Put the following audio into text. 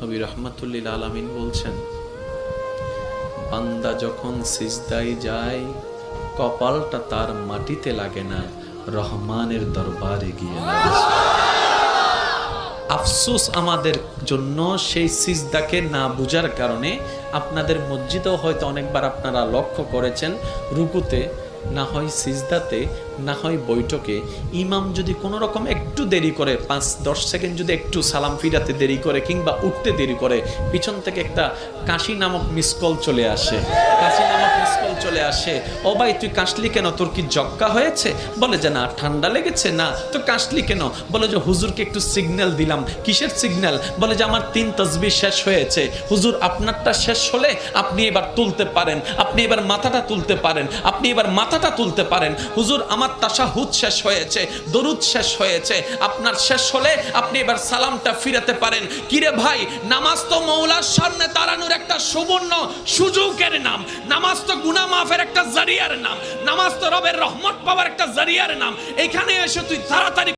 নবী রাহমাতুল লিল আলামিন বলছেন, বান্দা যখন সিজদায় যায় কপালটা তার মাটিতে লাগে না, রহমানের দরবারে গিয়ে লাগে। আফসোস আমাদের জন্য সেই সিজদাকে না বুঝার কারণে। আপনাদের মসজিদেও হয়তো অনেকবার আপনারা লক্ষ্য করেছেন, রুকুতে না হয় সিজদাতে না হয় বৈঠকে ইমাম যদি কোনো রকম একটু দেরি করে, 5-10 সেকেন্ড যদি একটু সালাম ফিরাতে দেরি করে কিংবা উঠতে দেরি করে, পিছন থেকে একটা কাশি নামক মিসকল চলে আসে। কাশি নামক মিসকল চলে আসে, ও ভাই তুই কাশলি কেন, তোর কি জক্কা হয়েছে? বলে যে না, ঠান্ডা লেগেছে। না তো কাশলি কেন? বলে যে হুজুরকে একটু সিগন্যাল দিলাম। কিসের সিগন্যাল? বলে যে আমার 3 তাসবিহ শেষ হয়েছে। হুজুর আপনারটা শেষ হলে আপনি এবার তুলতে পারেন, আপনি এবার মাথাটা তুলতে পারেন, আপনি এবার মাথাটা তুলতে পারেন। হুজুর আমার তাশাহুদ শেষ হয়েছে, দরুদ শেষ হয়েছে, আপনার শেষ হলে আপনি এবার সালামটা ফিরাতে পারেন। কিরে ভাই, নামাজ তো মওলার সামনে দাঁড়ানোর একটা সুবর্ণ সুযোগের নাম, নামাজ তো গুনাহ মাফের একটা জারিয়ার নাম, নামাজ তো রবের রহমত পাওয়ার একটা জারিয়ার নাম। এখানে এসে তুই তাড়াতাড়ি